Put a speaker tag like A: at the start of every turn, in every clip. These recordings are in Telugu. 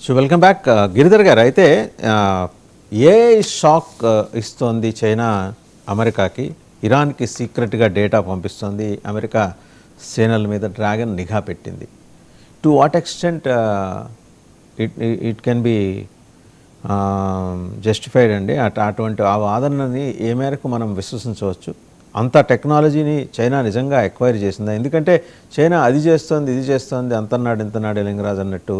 A: సో వెల్కమ్ బ్యాక్ గిరిధర్ గారు. అయితే ఏ షాక్ ఇస్తోంది చైనా అమెరికాకి, ఇరాన్కి సీక్రెట్గా డేటా పంపిస్తుంది, అమెరికా సేనల మీద డ్రాగన్ నిఘా పెట్టింది. To what extent it can be justified అండి? అటువంటి ఆ వాదనని ఏ మేరకు మనం విశ్వసించవచ్చు? అంత టెక్నాలజీని చైనా నిజంగా ఎక్వైర్ చేసిందా? ఎందుకంటే చైనా అది చేస్తోంది ఇది చేస్తోంది అంతన్నాడు ఇంతన్నాడు లింగరాజ్ అన్నట్టు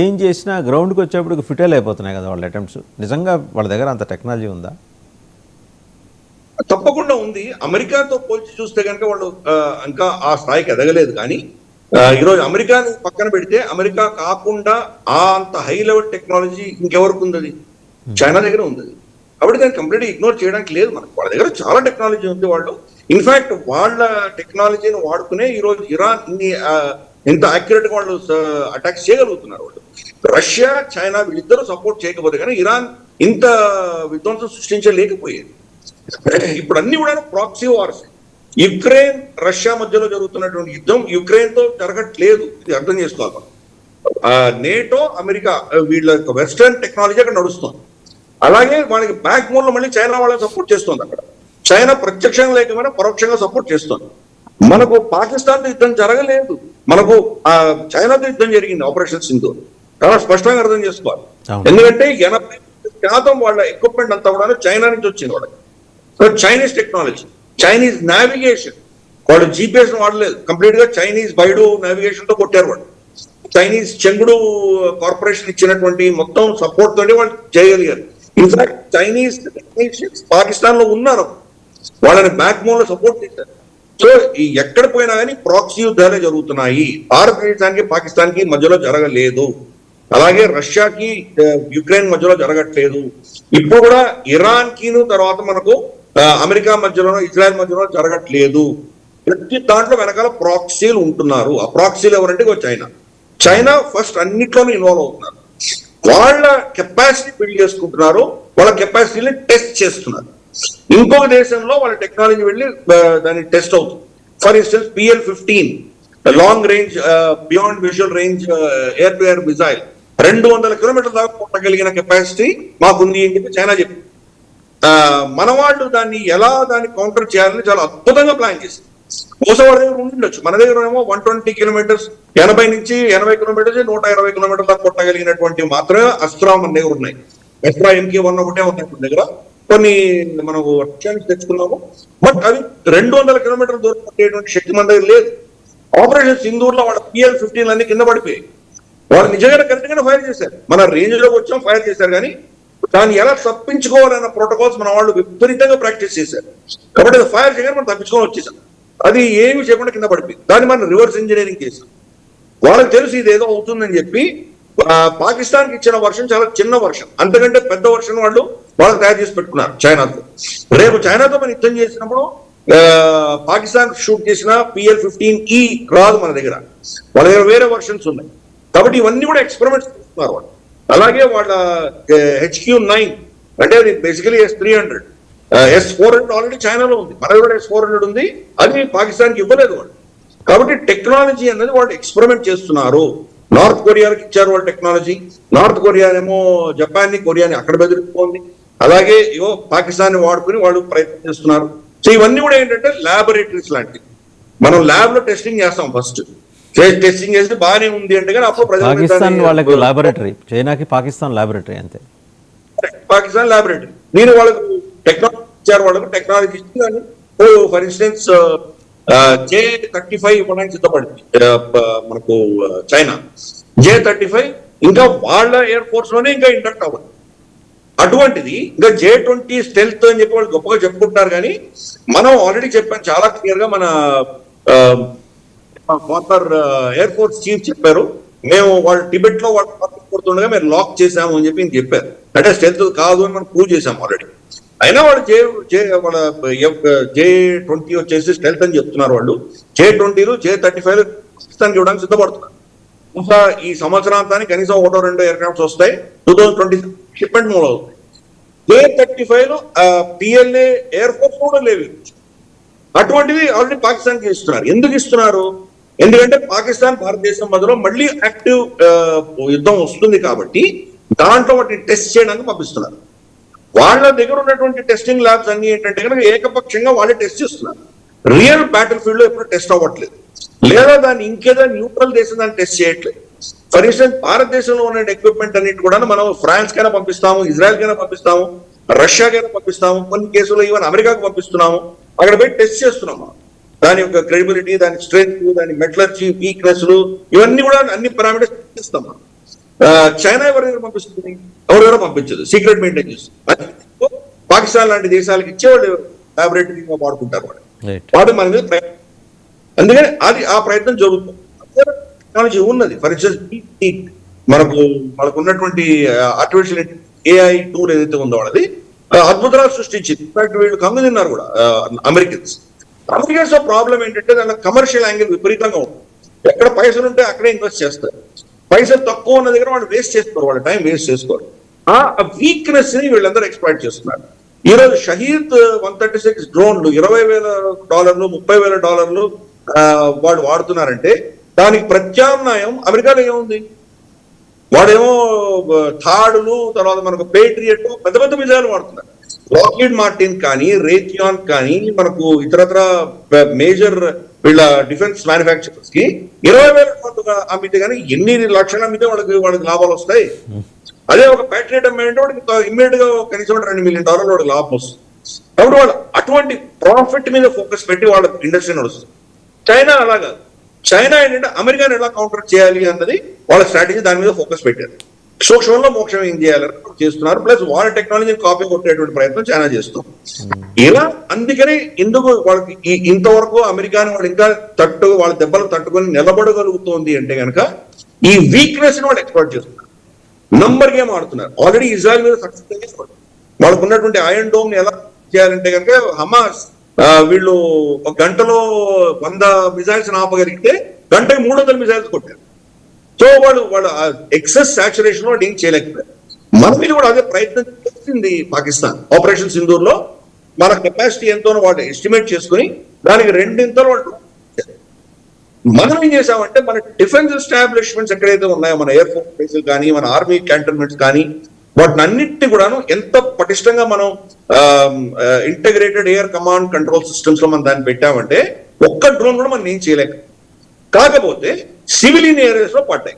A: ఏం చేసినా గ్రౌండ్కి వచ్చేప్పటికి ఫిటైల్ అయిపోతున్నాయి కదా వాళ్ళ అటెంప్ట్స్. నిజంగా వాళ్ళ దగ్గర అంత టెక్నాలజీ ఉందా?
B: తప్పకుండా ఉంది. అమెరికాతో పోల్చి చూస్తే కనుక వాళ్ళు ఇంకా ఆ స్థాయికి ఎదగలేదు. కానీ ఈరోజు అమెరికాని పక్కన పెడితే అమెరికా కాకుండా అంత హై లెవెల్ టెక్నాలజీ ఇంకెవరికి ఉంది? అది చైనా దగ్గర ఉంది. కాబట్టి దాన్ని కంప్లీట్గా ఇగ్నోర్ చేయడానికి లేదు. మనకు వాళ్ళ దగ్గర చాలా టెక్నాలజీ ఉంది. వాళ్ళు ఇన్ఫాక్ట్ వాళ్ళ టెక్నాలజీని వాడుకునే ఈరోజు ఇరాన్ ఎంత యాక్యురేట్ గా వాళ్ళు అటాక్ చేయగలుగుతున్నారు. వాళ్ళు రష్యా చైనా వీళ్ళిద్దరూ సపోర్ట్ చేయకపోతే కానీ ఇరాన్ ఇంత విధ్వంసం సృష్టించలేకపోయేది. ఇప్పుడు అన్ని కూడా ప్రాక్సీ వార్స్. యుక్రెయిన్ రష్యా మధ్యలో జరుగుతున్నటువంటి యుద్ధం యుక్రెయిన్ తో జరగట్లేదు, ఇది అర్థం చేసుకోవాలి. నేటో అమెరికా వీళ్ళ యొక్క వెస్టర్న్ టెక్నాలజీ అక్కడ నడుస్తుంది. అలాగే వాళ్ళకి బ్యాక్ బోన్ లో మళ్ళీ చైనా వాళ్ళని సపోర్ట్ చేస్తుంది. అక్కడ చైనా ప్రత్యక్షంగా లేకపోయినా పరోక్షంగా సపోర్ట్ చేస్తుంది. మనకు పాకిస్తాన్తో యుద్ధం జరగలేదు, మనకు చైనాతో యుద్ధం జరిగింది ఆపరేషన్ సింధూర్. చాలా స్పష్టంగా అర్థం చేసుకోవాలి. ఎందుకంటే 80% వాళ్ళ ఎక్విప్మెంట్ అంతా కూడా చైనా నుంచి వచ్చింది. వాళ్ళకి చైనీస్ టెక్నాలజీ, చైనీస్ నావిగేషన్. వాళ్ళు జీపీఎస్ వాడలేదు, కంప్లీట్ గా చైనీస్ బైడు నావిగేషన్ తో కొట్టారు. వాళ్ళు చైనీస్ చెంగుడు కార్పొరేషన్ ఇచ్చినటువంటి మొత్తం సపోర్ట్ తోటి వాళ్ళు చేయగలిగారు. ఇన్ఫాక్ట్ చైనీస్ టెక్నీషియన్స్ పాకిస్తాన్ లో ఉన్నారు, వాళ్ళని బ్యాక్ బోన్ లో సపోర్ట్ చేశారు. సో ఎక్కడ పోయినా కానీ ప్రాక్సీ యుద్ధాలే జరుగుతున్నాయి. భారతదేశానికి పాకిస్తాన్కి మధ్యలో జరగలేదు, అలాగే రష్యాకి యుక్రెయిన్ మధ్యలో జరగట్లేదు. ఇప్పుడు కూడా ఇరాన్ కిను తర్వాత మనకు అమెరికా మధ్యలోనో ఇజ్రాయెల్ మధ్యలో జరగట్లేదు. ప్రతి దాంట్లో వెనకాల ప్రాక్సీలు ఉంటున్నారు. ఆ ప్రాక్సీలు ఎవరంటే చైనా. చైనా ఫస్ట్ అన్నిట్లోనూ ఇన్వాల్వ్ అవుతున్నారు. వాళ్ళ కెపాసిటీ బిల్డ్ చేసుకుంటున్నారు, వాళ్ళ కెపాసిటీని టెస్ట్ చేస్తున్నారు. ఇంకొక దేశంలో వాళ్ళ టెక్నాలజీ వెళ్ళి దాన్ని టెస్ట్ అవుతుంది. For instance PL-15 long range beyond visual range air to air missile 200 కిలోమీటర్ల దాకా కొట్టగలిగిన కెపాసిటీ మాకుంది అని చెప్పి చైనా చెప్పింది. మన వాళ్ళు దాన్ని కౌంటర్ చేయాలని చాలా అద్భుతంగా ప్లాన్ చేసింది. బహుశా వాళ్ళ దగ్గర ఉండొచ్చు, మన దగ్గర ఏమో 120 కిలోమీటర్స్ 80 నుంచి 80 కిలోమీటర్స్ 120 కిలోమీటర్ల దాకా కొట్టగలిగినటువంటి మాత్రమే అస్త్రా మన దగ్గర ఉన్నాయి. అస్త్రా MK1 ఒకటే ఉన్నాయి మన దగ్గర. కొన్ని మనం రష్యానికి తెచ్చుకున్నాము, బట్ అవి 200 కిలోమీటర్ల దూరం కొట్టేటువంటి శక్తి మన దగ్గర లేదు. ఆపరేషన్ సింధూర్ లో వాళ్ళ PL-15 అన్ని కింద పడిపోయాయి. వాళ్ళు నిజంగా కరెక్ట్ గానే ఫైర్ చేశారు, మన రేంజ్ లోకి వచ్చాం ఫైర్ చేశారు. కానీ దాన్ని ఎలా తప్పించుకోవాలన్న ప్రోటోకాల్స్ మన వాళ్ళు విపరీతంగా ప్రాక్టీస్ చేశారు. కాబట్టి అది ఫైర్ చేయగానే మనం తప్పించుకొని వచ్చేసాం. అది ఏమి చేయకుండా కింద పడిపోయింది. దాన్ని మనం రివర్స్ ఇంజనీరింగ్ చేసాం. వాళ్ళకి తెలుసు ఇది ఏదో అవుతుందని చెప్పి పాకిస్తాన్కి ఇచ్చిన వర్షన్ చాలా చిన్న వర్షన్, అంతకంటే పెద్ద వర్షన్ వాళ్ళకి తయారు చేసి పెట్టుకున్నారు చైనాతో. రేపు చైనాతో మనం యుద్ధం చేసినప్పుడు పాకిస్తాన్ షూట్ చేసిన PL-15E రాదు మన దగ్గర, వాళ్ళ దగ్గర వేరే వర్షన్స్ ఉన్నాయి. కాబట్టి ఇవన్నీ కూడా ఎక్స్పెరిమెంట్స్ చేస్తున్నారు వాళ్ళు. అలాగే వాళ్ళ HQ-9 అంటే అది బేసికలీ S-300, S-400 ఆల్రెడీ చైనాలో ఉంది, మన దగ్గర S-400 ఉంది, అది పాకిస్తాన్కి ఇవ్వలేదు వాళ్ళు. కాబట్టి టెక్నాలజీ అనేది వాళ్ళు ఎక్స్పెరిమెంట్ చేస్తున్నారు. నార్త్ కొరియాకి ఇచ్చారు వాళ్ళ టెక్నాలజీ. నార్త్ కొరియా ఏమో జపాన్ని కొరియాని అక్కడ బెదిరిపోయింది. అలాగే పాకిస్తాన్ వాడుకుని వాళ్ళు ప్రయత్నం చేస్తున్నారు. సో ఇవన్నీ కూడా ఏంటంటే ల్యాబొరేటరీస్ లాంటివి. మనం ల్యాబ్ లో టెస్టింగ్ చేస్తాం, ఫస్ట్ టెస్టింగ్ చేసి బాగానే ఉంది అంటే కానీ అప్పుడు
A: పాకిస్తాన్ వాళ్ళకి లాబొరేటరీ, చైనాకి పాకిస్తాన్ లాబొరేటరీ అంతే.
B: పాకిస్తాన్ లాబొరేటరీ నేను వాళ్ళకు టెక్నాలజీ ఇచ్చారు, వాళ్ళకు టెక్నాలజీ ఇచ్చి కానీ ఫర్ ఇన్స్టెన్స్ J-35 ఇవ్వడానికి సిద్ధపడింది మనకు చైనా. J-35 ఇంకా వాళ్ళ ఎయిర్ ఫోర్స్ లోనే ఇంకా ఇండక్ట్ అవ్వదు. అటువంటిది ఇంకా J-20 స్టెల్త్ అని చెప్పి వాళ్ళు గొప్పగా చెప్పుకుంటున్నారు. కానీ మనం ఆల్రెడీ చెప్పాను చాలా క్లియర్ గా, మన ఫార్మర్ ఎయిర్ ఫోర్స్ చీఫ్ చెప్పారు, మేము వాళ్ళు టిబెట్ లో వాళ్ళు కొడుతుండగా మేము లాక్ చేసాము అని చెప్పి చెప్పారు. అంటే స్టెల్త్ కాదు అని మనం ప్రూవ్ చేసాము ఆల్రెడీ. అయినా వాళ్ళు వాళ్ళ J-20 వచ్చేసి స్టెల్త్ అని చెప్తున్నారు. వాళ్ళు J-20లు J-35 పాకిస్తాన్కి ఇవ్వడానికి సిద్ధపడుతున్నారు. ఇంకా ఈ సంవత్సరాంతానికి కనీసం 1-2 ఎయిర్ క్రాఫ్ట్స్ వస్తాయి. 2020 షిప్మెంట్ మూవ్ అవుతాయి. J-35 PLA ఎయిర్ ఫోర్స్ కూడా లేవు. అటువంటివి ఆల్రెడీ పాకిస్తాన్కి ఇస్తున్నారు. ఎందుకు ఇస్తున్నారు? ఎందుకంటే పాకిస్తాన్ భారతదేశం మధ్యలో మళ్ళీ యాక్టివ్ యుద్ధం వస్తుంది కాబట్టి దాంట్లో వాటిని టెస్ట్ చేయడానికి పంపిస్తున్నారు. వాళ్ళ దగ్గర ఉన్నటువంటి టెస్టింగ్ ల్యాబ్స్ అన్ని ఏంటంటే కనుక ఏకపక్షంగా వాళ్ళే టెస్ట్ చేస్తున్నారు. రియల్ బ్యాటిల్ ఫీల్డ్ లో ఎప్పుడు టెస్ట్ అవ్వట్లేదు, లేదా దాన్ని ఇంకేదో న్యూట్రల్ దేశం దాన్ని టెస్ట్ చేయట్లేదు. ఫర్ ఇన్స్టెన్స్ భారతదేశంలో ఉన్న ఎక్విప్మెంట్ అన్నిటి కూడా మనం ఫ్రాన్స్ కైనా పంపిస్తాము, ఇజ్రాయెల్ కైనా పంపిస్తాము, రష్యాకైనా పంపిస్తాము, కొన్ని కేసుల్లో ఈవెన్ అమెరికాకు పంపిస్తున్నాము. అక్కడ పోయి టెస్ట్ చేస్తున్నాము. దాని యొక్క క్రెడిబిలిటీ, దాని స్ట్రెంగ్త్, దాని మెటలర్జీ, వీక్నెస్లు ఇవన్నీ కూడా అన్ని పారామీటర్స్ ఇస్తాం. చైనా ఎవరి దగ్గర పంపిస్తుంది? ఎవరెవరో పంపించదు, సీక్రెట్ మెయింటైన్ చేస్తుంది. పాకిస్తాన్ లాంటి దేశాలకు ఇచ్చే వాళ్ళు లాబొరేటరీ వాడుకుంటారు. వాడు మన మీద ప్రయత్నం, అందుకని అది ఆ ప్రయత్నం జరుగుతుంది. టెక్నాలజీ ఉన్నది. ఫర్ ఎగ్జాంపుల్ మనకు ఉన్నటువంటి ఆర్టిఫిషియల్ AI టూల్ ఏదైతే ఉందో వాళ్ళది అద్భుతాలు సృష్టించింది. ఇన్ఫాక్ట్ వీళ్ళు కమ్ము తిన్నారు కూడా అమెరికన్స్ లో ప్రాబ్లం ఏంటంటే దాని కమర్షియల్ యాంగిల్ విపరీతంగా ఉంటుంది. ఎక్కడ పైసలు ఉంటే అక్కడే ఇన్వెస్ట్ చేస్తారు. పైసలు తక్కువ ఉన్న దగ్గర వాళ్ళు వేస్ట్ చేసుకోరు, వాళ్ళ టైం వేస్ట్ చేసుకోరు. ఆ వీక్నెస్ ని వీళ్ళందరూ ఎక్స్ప్లాయిట్ చేస్తున్నారు. ఈ రోజు షహీద్ 136 డ్రోన్లు $20,000 $30,000 వాళ్ళు వాడుతున్నారంటే దానికి ప్రత్యామ్నాయం అమెరికాలో ఏముంది? వాడేమో థాడులు, తర్వాత మనకు పేట్రియట్ పెద్ద పెద్ద మిజైల్ వాడుతున్నారు. లాక్హీడ్ మార్టిన్ కానీ, రేథియాన్ కానీ, మనకు ఇతరత్ర మేజర్ వీళ్ళ డిఫెన్స్ మ్యానుఫ్యాక్చరర్స్ కి 20,000 అమ్మితే కానీ ఎన్ని లక్షలు అమ్మితే వాళ్ళకి లాభాలు వస్తాయి. అదే ఒక ప్యాట్రియట్ అమ్మాయంటే వాడికి ఇమ్మీడియట్ గా కనీసం $2 మిలియన్ వాడికి లాభం వస్తుంది. కాబట్టి వాళ్ళు అటువంటి ప్రాఫిట్ మీద ఫోకస్ పెట్టి వాళ్ళ ఇండస్ట్రీ నడుస్తుంది. చైనా అలాగా, చైనా ఏంటంటే అమెరికాని ఎలా కౌంటర్ చేయాలి అన్నది వాళ్ళ స్ట్రాటజీ, దాని మీద ఫోకస్ పెట్టారు. సూక్ష్మంలో మోక్షం ఏం చేయాలని చేస్తున్నారు. ప్లస్ వాళ్ళ టెక్నాలజీని కాపీ కొట్టేటువంటి ప్రయత్నం చైనా చేస్తాం. ఇలా అందుకనే ఎందుకు వాళ్ళకి ఇంతవరకు అమెరికాని వాళ్ళు ఇంకా వాళ్ళ దెబ్బలు తట్టుకొని నిలబడగలుగుతోంది అంటే కనుక ఈ వీక్నెస్ ని వాళ్ళు ఎక్స్ప్లాయిట్ చేస్తున్నారు. నంబర్ గేమ్ ఆడుతున్నారు. ఆల్రెడీ ఇజ్రాయెల్ మీద సక్సెస్ అయ్యారు. వాళ్ళకు ఉన్నటువంటి ఐరన్ డోమ్ ని ఎలా చేయాలంటే కనుక హమాస్ వీళ్ళు ఒక గంటలో 100 మిజైల్స్ ఆపగలిగితే గంటకి 300 మిజైల్స్ కొట్టారు. సో వాళ్ళు ఎక్సెస్ సాచురేషన్ వాళ్ళు ఏం చేయలేకపోయారు. మన మీద కూడా అదే ప్రయత్నం చేసింది పాకిస్తాన్. ఆపరేషన్ సింధూర్ లో మన కెపాసిటీ ఎంతోనో వాళ్ళు ఎస్టిమేట్ చేసుకుని దానికి 2 వాళ్ళు. మనం ఏం చేసామంటే మన డిఫెన్స్ ఎస్టాబ్లిష్మెంట్స్ ఎక్కడైతే ఉన్నాయో, మన ఎయిర్ ఫోర్స్ బేసెస్ కానీ, మన ఆర్మీ క్యాంటన్మెంట్స్ కానీ, వాటిని అన్నింటినీ కూడాను ఎంత పటిష్టంగా మనం integrated air command control systems లో మనం దాన్ని పెట్టామంటే ఒక్క డ్రోన్ కూడా మనం ఏం చేయలేక. కాకపోతే సివిలియన్ ఏరియాస్ లో పడ్డాయి.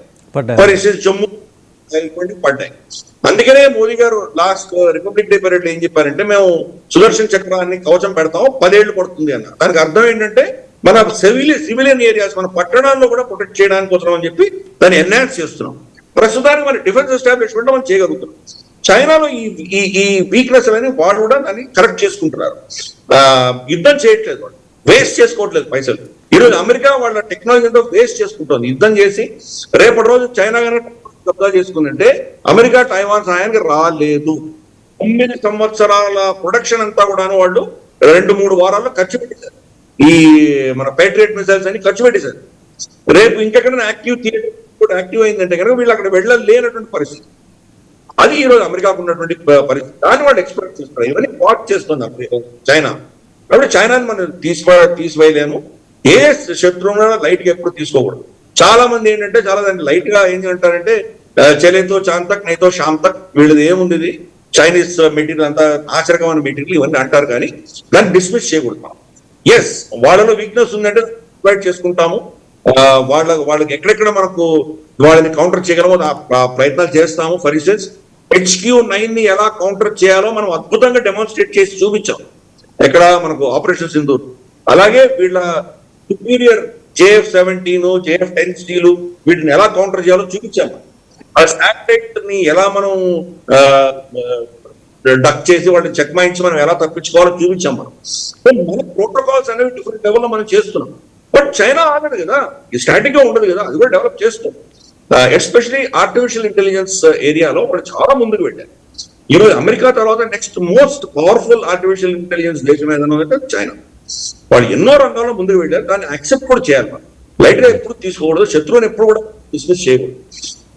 B: ఫర్ ఇన్స్టెన్స్ జమ్మూ పడ్డాయి. అందుకనే మోదీ గారు లాస్ట్ రిపబ్లిక్ డే పరేడ్ లో ఏం చెప్పారంటే మేము సుదర్శన్ చక్రాన్ని కవచం పెడతాం, 10 ఏళ్ళు పడుతుంది అన్న. దానికి అర్థం ఏంటంటే మన సివిలియన్ ఏరియాస్ మన పట్టణాల్లో కూడా ప్రొటెక్ట్ చేయడానికి కోసం అని చెప్పి దాన్ని ఎన్హాన్స్ చేస్తున్నాం. ప్రస్తుతానికి మన డిఫెన్స్ ఎస్టాబ్లిష్మెంట్ మనం చేయగలుగుతున్నాం. చైనాలో ఈ వీక్నెస్ అనేది వాళ్ళు కూడా దాన్ని కరెక్ట్ చేసుకుంటున్నారు. యుద్ధం చేయట్లేదు, వాళ్ళు వేస్ట్ చేసుకోవట్లేదు పైసలు. ఈరోజు అమెరికా వాళ్ళ టెక్నాలజీతో వేస్ట్ చేసుకుంటుంది. యుద్ధం చేసి రేపటి రోజు చైనా కనుక కబ్జా చేసుకుందంటే అమెరికా టైవాన్ సహాయానికి రాలేదు. 9 సంవత్సరాల ప్రొడక్షన్ అంతా కూడాను వాళ్ళు 2-3 వారాల్లో ఖర్చు పెట్టేశారు. ఈ మన పేట్రియట్ మిసైల్స్ అని ఖర్చు పెట్టేశారు. రేపు ఇంకెక్కడైనా యాక్టివ్ అయిందంటే కనుక వీళ్ళు అక్కడ వెళ్ళలేనటువంటి పరిస్థితి. అది ఈ రోజు అమెరికాకు ఉన్నటువంటి పరిస్థితి. దాన్ని వాళ్ళు ఎక్స్పెక్ట్ చేస్తున్నారు. ఇవన్నీ వాచ్ చేస్తుంది చైనా. కాబట్టి చైనాని మనం తీసివేయలేము. ఏ శత్రువున లైట్ గా ఎప్పుడు తీసుకోకూడదు. చాలా మంది ఏంటంటే చాలా దాన్ని లైట్ గా ఏం అంటారంటే చలేతో చాంతక్ నైతో శాంతక్, వీళ్ళది ఏముంది, ఇది చైనీస్ మెటీరియల్ అంతా నాశరకమైన మెటీరియల్ ఇవన్నీ అంటారు. కానీ దాన్ని డిస్మిస్ చేయకూడదు. ఎస్, వాళ్ళలో వీక్నెస్ ఉందంటే ఎక్స్ప్లాయిట్ చేసుకుంటాము. వాళ్ళకి ఎక్కడెక్కడ మనకు వాళ్ళని కౌంటర్ చేయగలమో ఆ ప్రయత్నాలు చేస్తాము. ఫర్ ఇన్స్టెన్స్ HQ-9 ని ఎలా కౌంటర్ చేయాలో మనం అద్భుతంగా డెమాన్స్ట్రేట్ చేసి చూపించాం ఎక్కడ మనకు ఆపరేషన్ సింధూర్. అలాగే వీళ్ళ సుపీరియర్ JF-17 JF-10 స్టీలు వీటిని ఎలా కౌంటర్ చేయాలో చూపించాము. ఆ శాటిలైట్ ని ఎలా మనం డక్ చేసి వాళ్ళని చెక్మాయించి మనం ఎలా తప్పించుకోవాలో చూపించాం. మన ప్రోటోకాల్స్ అనేవి డిఫరెంట్ లెవెల్లో మనం చేస్తున్నాం. బట్ చైనా ఆగదు కదా, స్టాటిక్ గా ఉండదు కదా, అది కూడా డెవలప్ చేస్తాం. ఎస్పెషలీ ఆర్టిఫిషియల్ ఇంటెలిజెన్స్ ఏరియాలో వాళ్ళు చాలా ముందుకు పెట్టారు. ఈరోజు అమెరికా తర్వాత next most powerful artificial intelligence దేశం ఏదైనా అంటే చైనా. వాళ్ళు ఎన్నో రంగాల్లో ముందుకు వెళ్ళారు. దాన్ని యాక్సెప్ట్ కూడా చేయాలి. మనం లైట్ గా ఎప్పుడు తీసుకోకూడదు, శత్రువుని ఎప్పుడు కూడా డిస్మిస్ చేయకూడదు.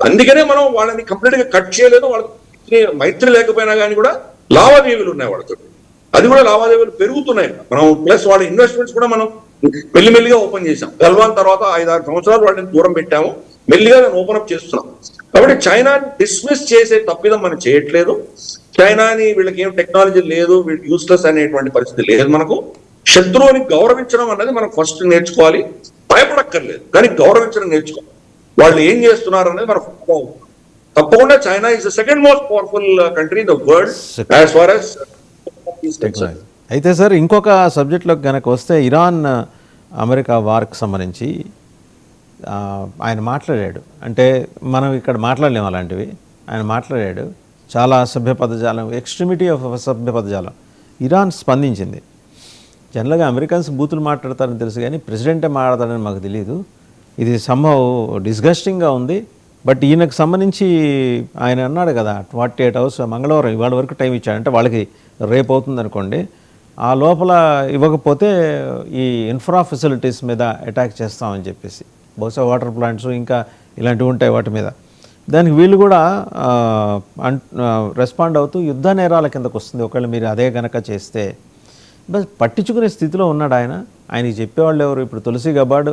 B: అందుకనే మనం వాళ్ళని కంప్లీట్ గా కట్ చేయలేదు. వాళ్ళకి మైత్రి లేకపోయినా కానీ కూడా లావాదేవీలు ఉన్నాయి వాళ్ళతో. అది కూడా లావాదేవీలు పెరుగుతున్నాయి. మనం ప్లస్ వాళ్ళ ఇన్వెస్ట్మెంట్స్ కూడా మనం మెల్లిమెల్లిగా ఓపెన్ చేసాం. గల్వాన్ తర్వాత 5-6 సంవత్సరాలు వాటిని దూరం పెట్టాము, మెల్లిగా దాన్ని ఓపెన్ అప్ చేస్తున్నాం. కాబట్టి చైనాని డిస్మిస్ చేసే తప్పిదం మనం చేయట్లేదు. చైనాని వీళ్ళకి ఏం టెక్నాలజీ లేదు, వీళ్ళకి యూస్లెస్ అనేటువంటి పరిస్థితి లేదు. మనకు శత్రువుని గౌరవించడం అన్నది మనం ఫస్ట్ నేర్చుకోవాలి. భయపడక్కర్లేదు, కానీ గౌరవించడం నేర్చుకోవాలి. వాళ్ళు ఏం చేస్తున్నారు అనేది మనం తప్పకుండా. China is the second most powerful country in the world as far as
A: technology. అయితే సార్ ఇంకొక సబ్జెక్ట్లోకి కనుక వస్తే, ఇరాన్ అమెరికా వార్కి సంబంధించి ఆయన మాట్లాడాడు. అంటే మనం ఇక్కడ మాట్లాడలేము అలాంటివి. ఆయన మాట్లాడాడు, చాలా సభ్య పదజాలం, ఎక్స్ట్రీమిటీ ఆఫ్ సభ్య పదజాలం. ఇరాన్ స్పందించింది. జనరల్గా అమెరికన్స్ బూతులు మాట్లాడతారని తెలుసు, కానీ ప్రెసిడెంటే మాట్లాడతారని మాకు తెలియదు. ఇది సంభవ్ డిస్గస్టింగ్గా ఉంది. బట్ ఈయనకు సంబంధించి ఆయన అన్నాడు కదా, 48 hours మంగళవారం ఇవాళ వరకు టైం ఇచ్చాడు. అంటే వాళ్ళకి రేపు అవుతుంది అనుకోండి, ఆ లోపల ఇవ్వకపోతే ఈ ఇన్ఫ్రా ఫెసిలిటీస్ మీద అటాక్ చేస్తామని చెప్పేసి, బహుశా వాటర్ ప్లాంట్స్ ఇంకా ఇలాంటివి ఉంటాయి వాటి మీద. దానికి వీళ్ళు కూడా రెస్పాండ్ అవుతూ యుద్ధ నేరాల కిందకు వస్తుంది ఒకవేళ మీరు అదే గనక చేస్తే. బస్ పట్టించుకునే స్థితిలో ఉన్నాడు ఆయన. ఆయనకి చెప్పేవాళ్ళు ఎవరు? ఇప్పుడు తులసి గబార్డ్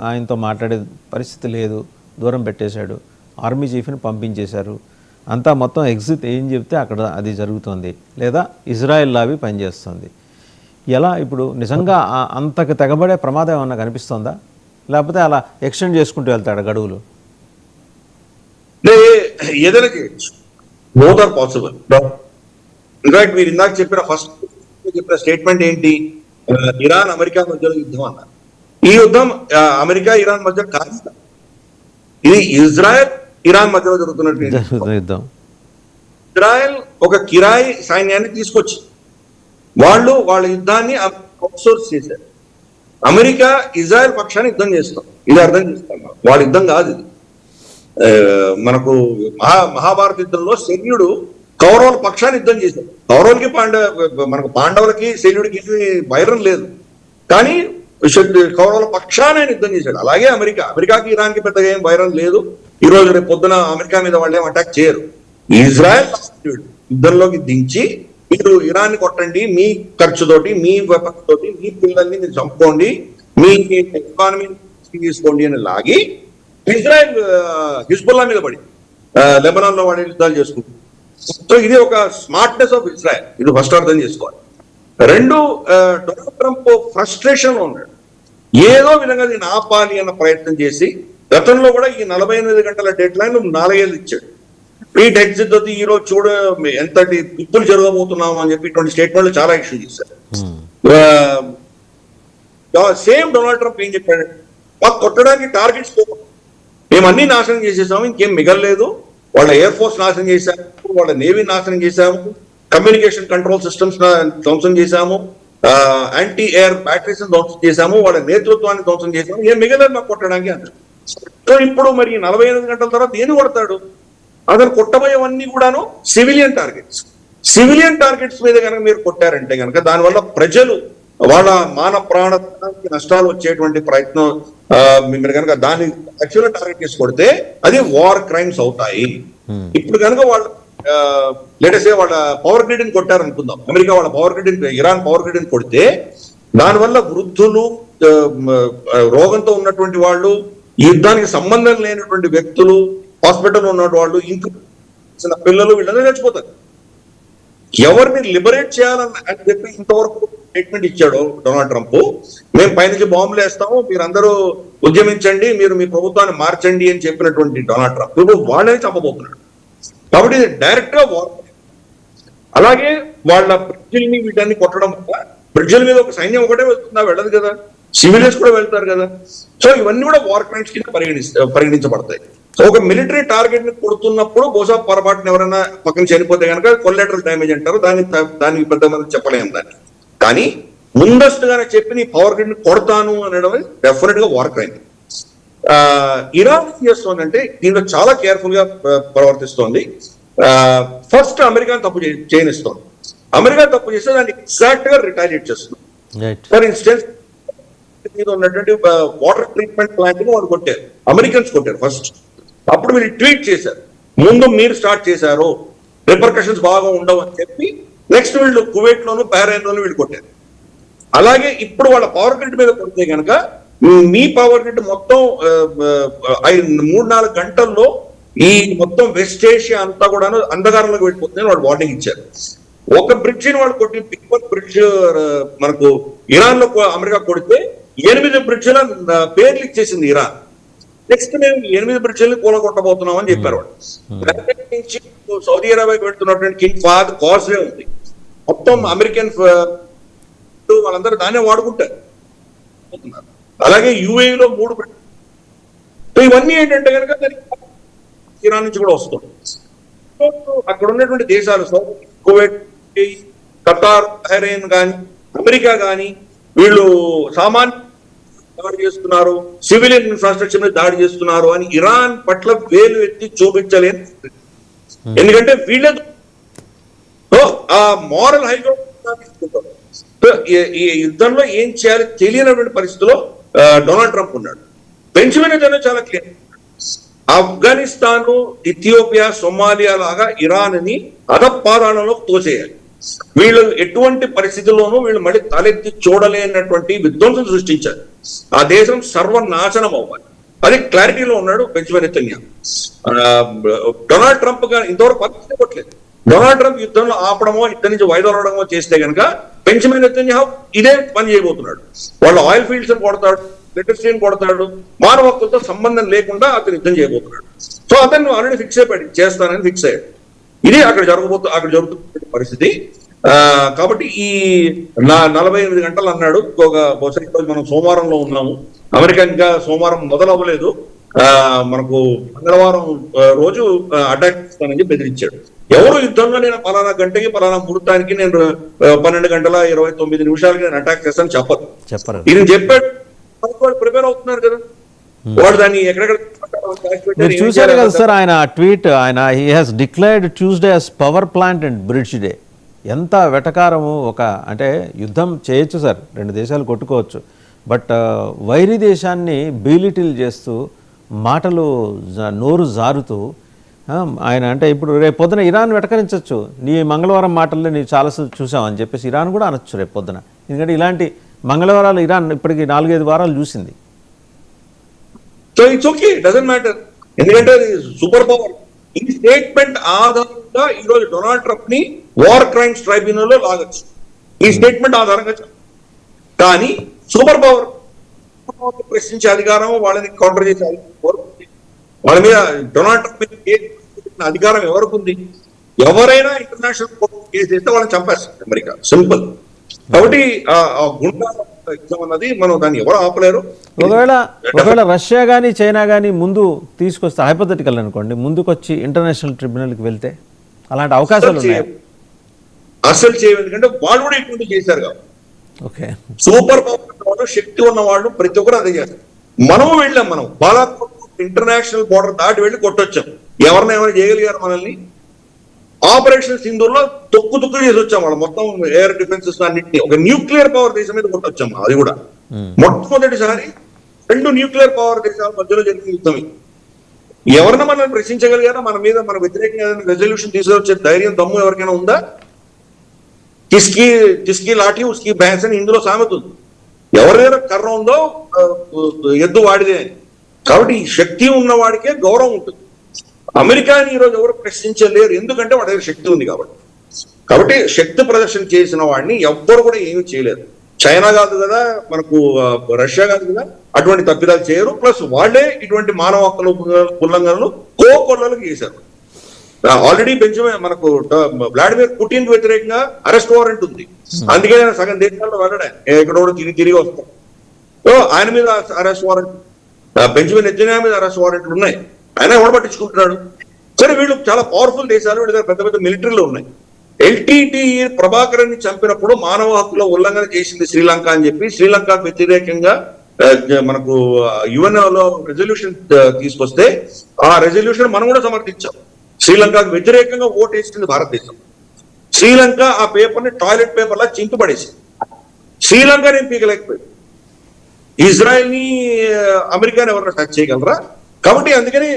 A: ఆయనతో మాట్లాడే పరిస్థితి లేదు, దూరం పెట్టేశాడు. ఆర్మీ చీఫ్ని పంపించేశారు. అంతా మొత్తం ఎగ్జిట్ ఏం చెప్తే అక్కడ అది జరుగుతుంది, లేదా ఇజ్రాయెల్ లావి పనిచేస్తుంది. ఎలా ఇప్పుడు నిజంగా అంతకు తెగబడే ప్రమాదం ఏమన్నా కనిపిస్తుందా, లేకపోతే అలా ఎక్స్టెండ్ చేసుకుంటూ వెళ్తాడు గడువులు?
B: ఏదైనా చేయొచ్చు, బోత్ ఆర్ పాసిబుల్. ఇన్ఫాక్ట్ మీరు ఇందాక చెప్పిన స్టేట్మెంట్ ఏంటి? ఇరాన్ అమెరికా మధ్యలో యుద్ధం అన్నారు. ఈ యుద్ధం అమెరికా ఇరాన్ మధ్య కాదు, ఇది ఇజ్రాయెల్ ఇరాన్ మధ్యలో జరుగుతున్నటువంటి యుద్ధం. ఇజ్రాయెల్ ఒక కిరాయి సైన్యాన్ని తీసుకొచ్చి వాళ్ళ యుద్ధాన్ని అవుట్సోర్స్ చేశారు. అమెరికా ఇజ్రాయెల్ పక్షాన్ని యుద్ధం చేస్తాం, ఇది అర్థం చేస్తాం. వాళ్ళ యుద్ధం కాదు ఇది. మనకు మహాభారత యుద్ధంలో శల్యుడు కౌరవుల పక్షాన్ని యుద్ధం చేశాడు. కౌరవులకి మనకు పాండవులకి శల్యుడికి వైరం లేదు, కానీ కౌరవుల పక్షాన్ని ఆయన యుద్ధం చేశాడు. అలాగే అమెరికాకి ఇరాన్కి పెద్దగా ఏం వైరం లేదు. ఈ రోజు రేపు పొద్దున అమెరికా మీద వాళ్ళు ఏం అటాక్ చేయరు. ఇజ్రాయెల్ యుద్ధంలోకి దించి మీరు ఇరాన్ని కొట్టండి, మీ ఖర్చుతోటి, మీ వెపన్స్ తోటి, మీ పిల్లల్ని మీరు చంపుకోండి, మీ ఎకానమీని తీసుకోండి అని లాగి ఇజ్రాయెల్ హిజ్బుల్లా మీద పడి లెబనాన్ లో వాడి యుద్ధాలు చేసుకుంటుంది. సో ఇది ఒక స్మార్ట్నెస్ ఆఫ్ ఇజ్రాయెల్, ఇది ఫస్ట్ అర్థం చేసుకోవాలి. రెండు, డొనాల్డ్ ట్రంప్ ఫ్రస్ట్రేషన్ లో ఉన్నాడు. ఏదో విధంగా దీన్ని ఆపాలి అన్న ప్రయత్నం చేసి గతంలో కూడా ఈ 48 గంటల డెడ్ లైన్ 4 ఏళ్ళు ఇచ్చాడు. ప్రీట్ ఎగ్జిట్ వద్దు, ఈ రోజు చూడ ఎంతటి ఇప్పులు జరగబోతున్నాము అని చెప్పి ఇటువంటి స్టేట్మెంట్లు చాలా ఇష్యూ చేశారు. సేమ్ డొనాల్డ్ ట్రంప్ ఏం చెప్పాడు? మాకు కొట్టడానికి టార్గెట్స్ మేము అన్ని నాశనం చేసేసాము, ఇంకేం మిగలలేదు. వాళ్ళ ఎయిర్ ఫోర్స్ నాశనం చేశాము, వాళ్ళ నేవీ నాశనం చేశాము, కమ్యూనికేషన్ కంట్రోల్ సిస్టమ్స్ ధ్వంసం చేశాము, యాంటీ ఎయిర్ బ్యాటరీస్ ధ్వంసం చేశాము, వాళ్ళ నేతృత్వాన్ని ధ్వంసం చేశాము, ఏం మిగలేదు మాకు కొట్టడానికి అన్నారు. సో ఇప్పుడు మరి 48 గంటల తర్వాత ఏం కొడతాడు? అతను కొట్టబోయేవన్నీ కూడాను సివిలియన్ టార్గెట్స్ మీద కనుక మీరు కొట్టారంటే కనుక దానివల్ల ప్రజలు వాళ్ళ ప్రాణానికి నష్టాలు వచ్చేటువంటి ప్రయత్నం మీరు కనుక దాన్ని యాక్చువల్గా టార్గెట్ చేసి కొడితే అది వార్ క్రైమ్స్ అవుతాయి. ఇప్పుడు కనుక వాళ్ళు లేటెస్ట్ వాళ్ళ పవర్ గ్రిడ్ ని కొట్టారనుకుందాం, అమెరికా వాళ్ళ power grid Iran power grid ని కొడితే దానివల్ల వృద్ధులు, రోగంతో ఉన్నటువంటి వాళ్ళు, యుద్ధానికి సంబంధం లేనటువంటి వ్యక్తులు, హాస్పిటల్ ఉన్న వాళ్ళు, ఇంకా పిల్లలు వీళ్ళందరూ చచ్చిపోతారు. ఎవరిని లిబరేట్ చేయాలని చెప్పి ఇంతవరకు స్టేట్మెంట్ ఇచ్చాడు డొనాల్డ్ ట్రంప్. మేము పైనుంచి బాంబులు వేస్తాము, మీరందరూ ఉద్యమించండి, మీరు మీ ప్రభుత్వాన్ని మార్చండి అని చెప్పినటువంటి డొనాల్డ్ ట్రంప్ ఇప్పుడు వాళ్ళని చంపబోతున్నాడు. కాబట్టి ఇది డైరెక్ట్ గా వార్. అలాగే వాళ్ళ బ్రిడ్జిల్ని వీటన్ని కొట్టడం వల్ల బ్రిడ్జిల మీద ఒక సైన్యం ఒకటే వెళ్తుందా? వెళ్ళదు కదా, సివిలియన్స్ కూడా వెళ్తారు కదా. సో ఇవన్నీ కూడా వార్ క్రైమ్స్ కింద పరిగణించబడతాయి. సో ఒక మిలిటరీ టార్గెట్ ని కొడుతున్నప్పుడు బహుశా పొరపాటున ఎవరైనా పక్కన చనిపోతే కనుక కొల్లెటరల్ డ్యామేజ్ అంటారు, దానికి పెద్ద మంది చెప్పలేము దాన్ని. కానీ ముందస్తుగానే చెప్పి నీ పవర్ గ్రిడ్ ని కొడతాను అనడం డెఫినెట్ గా వార్ క్రైమ్. ఇరాన్ ఏం చేస్తోందంటే దీంట్లో చాలా కేర్ఫుల్ గా ప్రవర్తిస్తోంది. ఫస్ట్ అమెరికాని తప్పు చేయనిస్తోంది. అమెరికా తప్పు చేస్తే దాన్ని ఎగ్జాక్ట్ గా రిటాలియేట్ చేస్తుంది. ఫర్ ఇన్స్టెన్స్ మీద ఉన్నటువంటి వాటర్ ట్రీట్మెంట్ ప్లాంట్ ని వాళ్ళు కొట్టారు, అమెరికన్స్ కొట్టారు ఫస్ట్. అప్పుడు మీరు ట్వీట్ చేశారు, ముందు మీరు స్టార్ట్ చేశారు, రిపర్కషన్స్ బాగా ఉండవు అని చెప్పి నెక్స్ట్ వీళ్ళు కువైట్ లోను బహ్రెయిన్ లోను వీళ్ళు కొట్టారు. అలాగే ఇప్పుడు వాళ్ళ పవర్ గ్రిడ్ మీద కొడితే కనుక మీ పవర్ గ్రిడ్ మొత్తం 3-4 గంటల్లో ఈ మొత్తం వెస్ట్ ఏషియా అంతా కూడా అంధకారంలోకి వెళ్ళిపోతుందని వాళ్ళు వార్నింగ్ ఇచ్చారు. ఒక బ్రిడ్జ్ ని వాళ్ళు కొట్టి పిక్వర్ బ్రిడ్జ్ మనకు ఇరాన్ లో అమెరికా కొడితే 8 బ్రిడ్జ్ల పేర్లు ఇచ్చేసింది ఇరాన్. నెక్స్ట్ మేము 8 బ్రిడ్జ్ని కూలగొట్టబోతున్నాం అని చెప్పారు వాళ్ళు. నుంచి సౌదీ అరేబియాకి పెడుతున్నటువంటి కింగ్ ఫహద్ కాజ్వే ఉంది, మొత్తం అమెరికన్ వాళ్ళందరూ దాన్నే వాడుకుంటారు. అలాగే యుఏఈలో 3 బ్రిడ్జ్. ఇవన్నీ ఏంటంటే కనుక ఇరాన్ నుంచి కూడా వస్తుంది. అక్కడ ఉన్నటువంటి దేశాలు కువైట్, ఖతార్, బహ్రెయిన్ కానీ అమెరికా కానీ వీళ్ళు సామాన్య దాడి చేస్తున్నారు, సివిలియన్ ఇన్ఫ్రాస్ట్రక్చర్ మీద దాడి చేస్తున్నారు అని ఇరాన్ పట్ల వేలు ఎత్తి చూపించలేని. ఎందుకంటే వీళ్ళే ఆ మారల్ హైగ్రౌండ్ ఈ యుద్ధంలో ఏం చేయాలి తెలియనటువంటి పరిస్థితిలో డొనాల్డ్ ట్రంప్ ఉన్నాడు. బెంజమిన్ నెతన్యాహు చాలా క్లియర్, ఆఫ్ఘనిస్తాన్, ఇథియోపియా, సొమాలియా లాగా ఇరాన్ ని అధపాతాళంలో తోసేయాలి. వీళ్ళు ఎటువంటి పరిస్థితుల్లోనూ వీళ్ళు మళ్ళీ తలెత్తి చూడలేనటువంటి విధ్వంసం సృష్టించారు. ఆ దేశం సర్వనాశనం అవ్వాలి. అది క్లారిటీలో ఉన్నాడు బెంజమిన్ నెతన్యాహు. డొనాల్డ్ ట్రంప్ ఇంతవరకు పరిస్థితి ఇవ్వట్లేదు. డొనాల్డ్ ట్రంప్ యుద్ధంలో ఆపడమో ఇద్దరి నుంచి వైదొలగడమో చేస్తే కనుక బెంజమిన్ నెతన్యాహు ఇదే పని చేయబోతున్నాడు. వాళ్ళ ఆయిల్ ఫీల్డ్స్ కొడతాడు, లిటరసీని కొడతాడు, మానవ హక్కులతో సంబంధం లేకుండా అతను యుద్ధం చేయబోతున్నాడు. సో అతను ఆల్రెడీ ఫిక్స్ అయిపోయాడు, చేస్తానని ఫిక్స్ అయ్యాడు. ఇది అక్కడ జరుగుతున్న పరిస్థితి. కాబట్టి ఈ 48 గంటలు అన్నాడు. బహుశా రోజు మనం సోమవారంలో ఉన్నాము, అమెరికా ఇంకా సోమవారం మొదలవ్వలేదు. మనకు మంగళవారం రోజు అటాక్ చేస్తానని బెదిరించాడు. ఎవరు యుద్ధంలో నేను పలానా గంటకి పలానా ముహూర్తానికి నేను 12:29 నేను అటాక్ చేస్తాను చెప్పరు. ఇది చెప్పాడు, ప్రిపేర్ అవుతున్నారు కదా వాడు. దాన్ని ఎక్కడెక్కడ
A: చూశారు కదా సార్ ఆయన ట్వీట్. ఆయన he has declared Tuesday as power plant and bridge day. ఎంత వెటకారము. అంటే యుద్ధం చేయొచ్చు సార్, 2 దేశాలు కొట్టుకోవచ్చు, బట్ వైరి దేశాన్ని బీలిటిల్ చేస్తూ మాటలు నోరు జారుతూ ఆయన అంటే ఇప్పుడు రేపు పొద్దున ఇరాన్ వెటకరించవచ్చు. నీ మంగళవారం మాటల్లో నీవు చాలా చూసామని చెప్పేసి ఇరాన్ కూడా అనొచ్చు రేపు పొద్దున. ఎందుకంటే ఇలాంటి మంగళవారాలు ఇరాన్ ఇప్పటికి 4-5 వారాలు చూసింది.
B: So it's okay, doesn't matter. ఎందుకంటే అది సూపర్ పవర్. ఈ స్టేట్మెంట్ ఆధారంగా ఈరోజు డొనాల్డ్ ట్రంప్ ని వార్ క్రైమ్స్ ట్రైబ్యునల్ లో లాగచ్చు. ఈ స్టేట్మెంట్ ఆధారంగా. కానీ సూపర్ పవర్ ప్రశ్నించే అధికారం, వాళ్ళని కౌంటర్ చేసే అధికారం, వాళ్ళ మీద డొనాల్డ్ ట్రంప్ మీద అధికారం ఎవరికి ఉంది? ఎవరైనా ఇంటర్నేషనల్ కోర్టు కేసు వేస్తే వాళ్ళని చంపేస్తారు అమెరికా, సింపుల్. కాబట్టి ఆ గుండా యుద్ధం అన్నది మనం దాన్ని ఎవరు ఆపలేరు.
A: ఒకవేళ రష్యా కానీ చైనా కానీ ముందు తీసుకొస్తే, హైపోథెటికల్ అనుకోండి, ముందుకొచ్చి ఇంటర్నేషనల్ ట్రిబ్యునల్కి వెళ్తే అలాంటి అవకాశాలు ఉన్నాయి?
B: అసలు చేయవు, ఎందుకంటే వాళ్ళు కూడా ఇటువంటి చేశారు కాబట్టి.
A: ఓకే,
B: సూపర్ పవర్ వాళ్ళు, శక్తి ఉన్న వాళ్ళు ప్రతి ఒక్కరు అదే చేస్తారు. మనము వెళ్ళాం, మనం బాలాకోట్ ఇంటర్నేషనల్ బోర్డర్ దాటి వెళ్ళి కొట్టొచ్చాం. ఎవరైనా చేయగలిగారు మనల్ని? ఆపరేషన్ సింధూర్లో తొక్కు చేసి వచ్చాం వాళ్ళు మొత్తం ఎయిర్ డిఫెన్సెస్ అన్నింటినీ. ఒక న్యూక్లియర్ పవర్ దేశం మీద కొట్టొచ్చాం. అది కూడా మొట్టమొదటిసారి 2 న్యూక్లియర్ పవర్ దేశాల మధ్యలో జరిగిన యుద్ధం. ఎవరైనా మనల్ని ప్రశ్నించగలిగారా? మన మీద మన వ్యతిరేకంగా రెజల్యూషన్ తీసుకొచ్చే ధైర్యం, దమ్ము ఎవరికైనా ఉందా? కిస్కి లాఠీ ఉస్కి భైన్స్ అని ఇందులో సామెత ఉంది. ఎవరి దగ్గర కర్ర ఉందో ఎద్దు వాడిదే అని. కాబట్టి ఈ శక్తి ఉన్న వాడికే గౌరవం ఉంటుంది. అమెరికాని ఈరోజు ఎవరు ప్రశ్నించలేరు, ఎందుకంటే వాడి దగ్గర శక్తి ఉంది కాబట్టి శక్తి ప్రదర్శన చేసిన వాడిని ఎవ్వరు కూడా ఏమీ చేయలేరు. చైనా కాదు కదా, మనకు రష్యా కాదు కదా, అటువంటి తప్పిదాలు చేయరు. ప్లస్ వాళ్ళే ఇటువంటి మానవ హక్కుల ఉల్లంఘనలు కోకొల్లలకు చేశారు. ఆల్రెడీ మనకు వ్లాడిమిర్ పుటిన్ కి వ్యతిరేకంగా అరెస్ట్ వారెంట్ ఉంది. అందుకే సగం దేశాల్లో వెళ్ళడా ఎక్కడో తిరిగి వస్తాం. సో ఆయన మీద అరెస్ట్ వారెంట్, బెంజమిన్ నెతన్యాహు మీద అరెస్ట్ వారెంట్లు ఉన్నాయి. ఆయన ఎవరు పట్టించుకుంటున్నాడు? సరే, వీళ్ళు చాలా పవర్ఫుల్ దేశాలు, వీళ్ళ దగ్గర పెద్ద పెద్ద మిలిటరీలు ఉన్నాయి. ఎల్టీటీ ప్రభాకరన్ ని చంపినప్పుడు మానవ హక్కుల ఉల్లంఘన చేసింది శ్రీలంక అని చెప్పి శ్రీలంకకు వ్యతిరేకంగా మనకు యుఎన్ఓలో రెజల్యూషన్ తీసుకొస్తే ఆ రెజల్యూషన్ మనం కూడా సమర్థించాం. శ్రీలంకకు వ్యతిరేకంగా ఓటు వేసింది భారతదేశం. శ్రీలంక ఆ పేపర్ ని టాయిలెట్ పేపర్ లా చింపబడేసింది. శ్రీలంక నేను పీకలేకపోయింది. ఇజ్రాయెల్ ని అమెరికాని ఎవరైనా టచ్ చేయగలరా? కాబట్టి అందుకని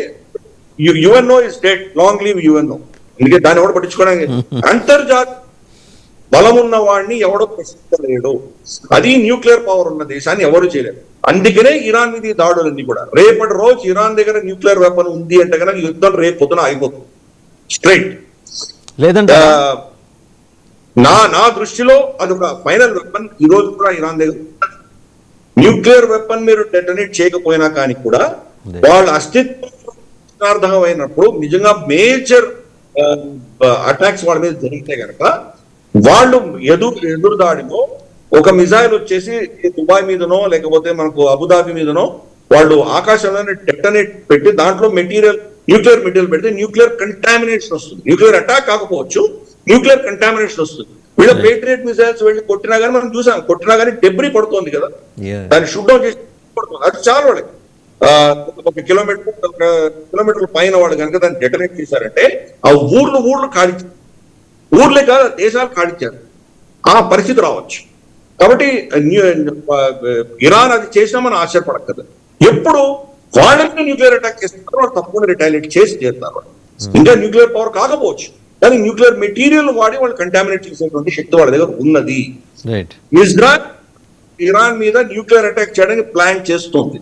B: UNO is dead, long leave UNO. అందుకే దాన్ని ఎవరు పట్టించుకోవడానికి బలం ఉన్న వాడిని ఎవడో ప్రశ్నించలేడు. అది న్యూక్లియర్ పవర్ ఉన్న దేశాన్ని ఎవరు చేయలేరు. అందుకనే ఇరాన్ మీద దాడులన్నీ కూడా. రేపటి రోజు ఇరాన్ దగ్గర న్యూక్లియర్ వెపన్ ఉంది అంటే కనుక యుద్ధం రేపు పొద్దున అయిపోతుంది స్ట్రైట్.
A: లేదంటే
B: నా దృష్టిలో అదొక ఫైనల్ వెపన్ ఈ రోజు కూడా ఇరాన్ దగ్గర. న్యూక్లియర్ వెపన్ మీరు డెటనేట్ చేయకపోయినా కానీ కూడా వాళ్ళ అస్తిత్వార్థమైనప్పుడు నిజంగా మేజర్ అటాక్స్ వాళ్ళ మీద జరిగితే కనుక వాళ్ళు ఎదురు దాడిలో ఒక మిజైల్ వచ్చేసి దుబాయ్ మీదనో లేకపోతే మనకు అబుదాబి మీదనో వాళ్ళు ఆకాశంలోనే డెటనేట్ పెట్టి దాంట్లో న్యూక్లియర్ మెటీరియల్ పెడితే న్యూక్లియర్ కంటామినేషన్ వస్తుంది. న్యూక్లియర్ అటాక్ కాకపోవచ్చు, న్యూక్లియర్ కంటామినేషన్ వస్తుంది. వీళ్ళ పేట్రియట్ మిసైల్స్ వెళ్ళి కొట్టినా కానీ మనం చూసాం, కొట్టినా కానీ డెబ్రీ పడుతోంది కదా, దాన్ని షూట్ డౌన్ చేసి పడుతుంది. అది చాలా వాళ్ళకి ఒక కిలోమీటర్ల పైన వాళ్ళు కనుక దాన్ని డెటనేట్ చేశారంటే ఆ ఊర్లు కాల్చారు. ఊర్లే కాదు దేశాలు కాల్చారు. ఆ పరిస్థితి రావచ్చు. కాబట్టి ఇరాన్ అది చేసినా మనం ఆశ్చర్యపడక్కదు. ఎప్పుడు వాళ్ళని న్యూక్లియర్ అటాక్ చేస్తున్నారు వాళ్ళు తప్పకుండా రిటాలియేట్ చేసి చేస్తారు. ఇంకా న్యూక్లియర్ పవర్ కాకపోవచ్చు కానీ న్యూక్లియర్ మెటీరియల్ వాడి వాళ్ళు కంటామినేట్ చేసేటువంటి శక్తి వాళ్ళ దగ్గర ఉన్నది. ఇజ్రాయెల్ ఇరాన్ మీద న్యూక్లియర్ అటాక్ చేయడానికి ప్లాన్ చేస్తుంది.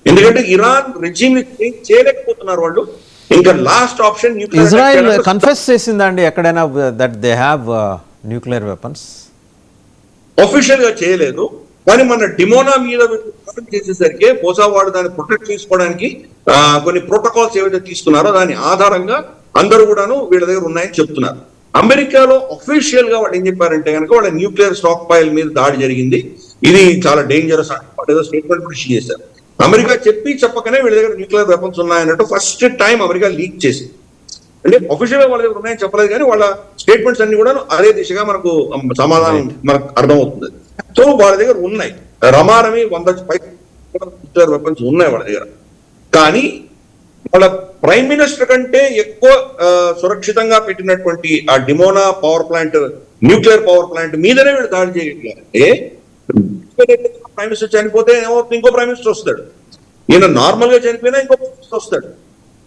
B: ఎందుకంటే ఇరాన్ రెజిమ్ చేయలేకపోతున్నారు వాళ్ళు. ఇంకా లాస్ట్ ఆప్షన్
A: ఇజ్రాయెల్ కన్ఫెస్ చేసిందండి ఎక్కడైనా that they have nuclear weapons?
B: Official గా చేయలేదు కానీ మన డిమోనా మీద చేసేసరికి బహుశా వాడు దాన్ని ప్రొటెక్ట్ చేసుకోవడానికి కొన్ని ప్రోటోకాల్స్ ఏవైతే తీసుకున్నారో దాని ఆధారంగా అందరూ కూడాను వీళ్ళ దగ్గర ఉన్నాయని చెప్తున్నారు. అమెరికాలో అఫీషియల్ గా వాళ్ళు ఏం చెప్పారంటే కనుక వాళ్ళ న్యూక్లియర్ స్టాక్ పైల్ మీద దాడి జరిగింది, ఇది చాలా డేంజరస్ అని ఏదో స్టేట్మెంట్ కూడా ఇష్యూ చేశారు. అమెరికా చెప్పకనే వీళ్ళ దగ్గర న్యూక్లియర్ వెపన్స్ ఉన్నాయన్నట్టు ఫస్ట్ టైం అమెరికా లీక్ చేసింది. అంటే అఫీషియల్ గా వాళ్ళ దగ్గర ఉన్నాయని చెప్పలేదు కానీ వాళ్ళ స్టేట్మెంట్స్ అన్ని కూడా అదే దిశగా మనకు సమాధానం మనకు అర్థమవుతుంది. సో వాళ్ళ దగ్గర ఉన్నాయి రమారమి 100 న్యూక్లియర్ వెపన్స్ ఉన్నాయి వాళ్ళ దగ్గర. కానీ వాళ్ళ ప్రైమ్ మినిస్టర్ కంటే ఎక్కువ సురక్షితంగా పెట్టినటువంటి ఆ Dimona power plant nuclear power plant మీదనే వీళ్ళు దాడి చేయగలిగారంటే ప్రైమ్ మినిస్టర్ చనిపోతే ఏమవుతుంది, ఇంకో ప్రైమ్ మినిస్టర్ వస్తాడు. ఈయన నార్మల్ గా చనిపోయినా ఇంకో ప్రైమ్ మినిస్టర్ వస్తాడు.